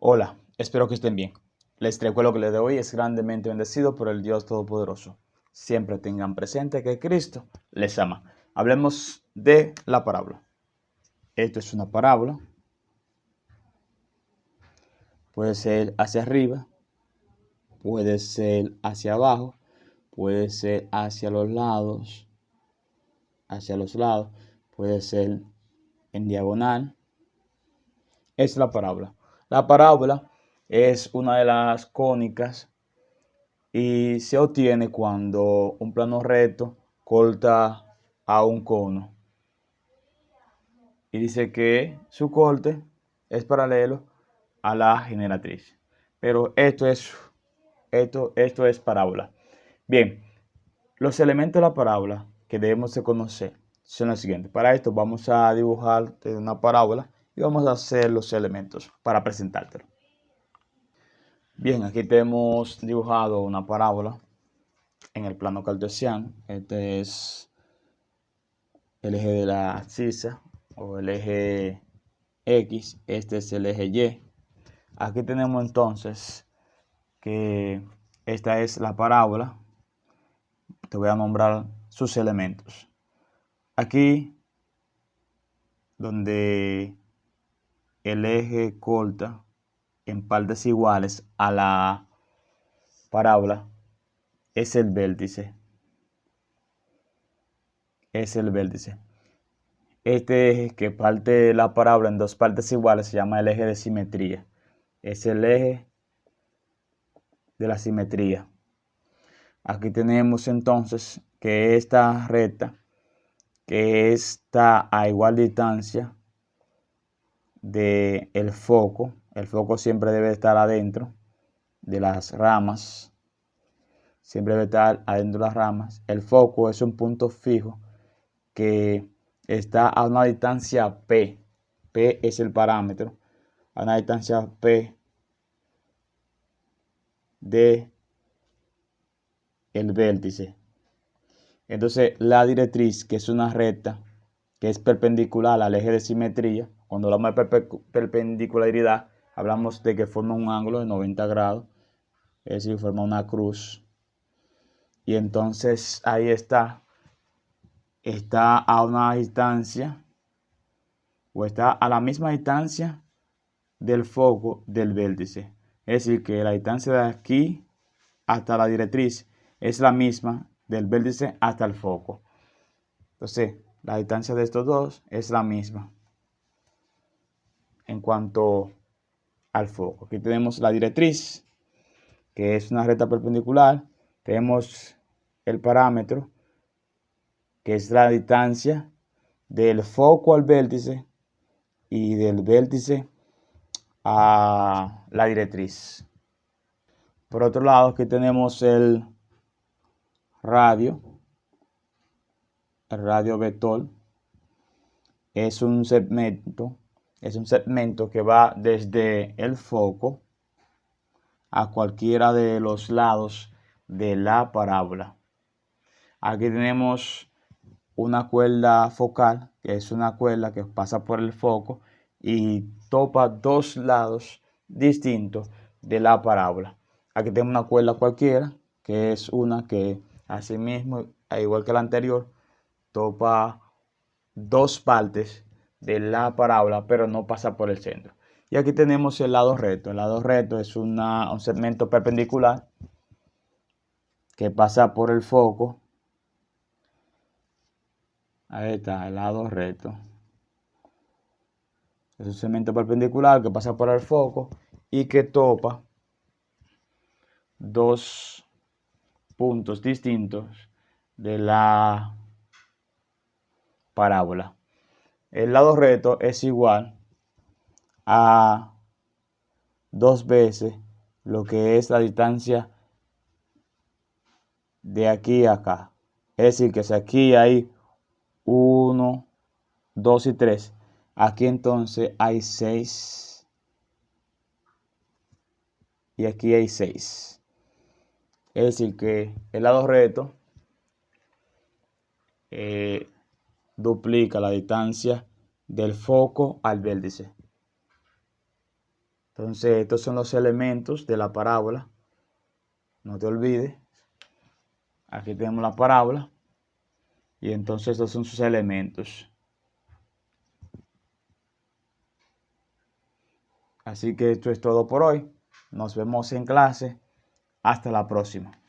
Hola, espero que estén bien. Les recuerdo que el día de hoy es grandemente bendecido por el Dios Todopoderoso. Siempre tengan presente que Cristo les ama. Hablemos de la parábola. Esto es una parábola. Puede ser hacia arriba, puede ser hacia abajo, puede ser hacia los lados, puede ser en diagonal. Es la parábola. La parábola es una de las cónicas y se obtiene cuando un plano recto corta a un cono. Y dice que su corte es paralelo a la generatriz. Pero esto es parábola. Bien, los elementos de la parábola que debemos de conocer son los siguientes. Para esto vamos a dibujar una parábola y vamos a hacer los elementos para presentártelo. Bien, aquí tenemos dibujado una parábola en el plano cartesiano. Este es el eje de la abscisa o el eje X. Este es el eje Y. Aquí tenemos entonces que esta es la parábola. Te voy a nombrar sus elementos. Aquí, donde el eje corta en partes iguales a la parábola, es el vértice. Es el vértice. Este eje que parte la parábola en dos partes iguales se llama el eje de simetría. Es el eje de la simetría. Aquí tenemos entonces que esta recta, que está a igual distancia del foco, el foco siempre debe estar adentro de las ramas, siempre debe estar adentro de las ramas. El foco es un punto fijo que está a una distancia P. P es el parámetro, a una distancia P de el vértice. Entonces la directriz, que es una recta que es perpendicular al eje de simetría, cuando hablamos de perpendicularidad, hablamos de que forma un ángulo de 90 grados, es decir, forma una cruz. Y entonces ahí está a una distancia, o está a la misma distancia del foco del vértice. Es decir, que la distancia de aquí hasta la directriz es la misma del vértice hasta el foco. Entonces, la distancia de estos dos es la misma en cuanto al foco. Aquí tenemos la directriz, que es una recta perpendicular. Tenemos el parámetro, que es la distancia del foco al vértice y del vértice a la directriz. Por otro lado, aquí tenemos el radio vector. Es un segmento que va desde el foco a cualquiera de los lados de la parábola. Aquí tenemos una cuerda focal, que es una cuerda que pasa por el foco y topa dos lados distintos de la parábola. Aquí tenemos una cuerda cualquiera, que es una que asimismo, al igual que la anterior, topa dos partes de la parábola, pero no pasa por el centro. Y aquí tenemos el lado recto. El lado recto es un segmento perpendicular que pasa por el foco. Ahí está, el lado recto. Es un segmento perpendicular que pasa por el foco y que topa dos puntos distintos de la parábola. El lado recto es igual a dos veces lo que es la distancia de aquí a acá. Es decir, que si aquí hay 1, 2 y 3, aquí entonces hay 6 y aquí hay 6. Es decir, que el lado recto duplica la distancia del foco al vértice. Entonces, estos son los elementos de la parábola. No te olvides. Aquí tenemos la parábola. Y entonces estos son sus elementos. Así que esto es todo por hoy. Nos vemos en clase. Hasta la próxima.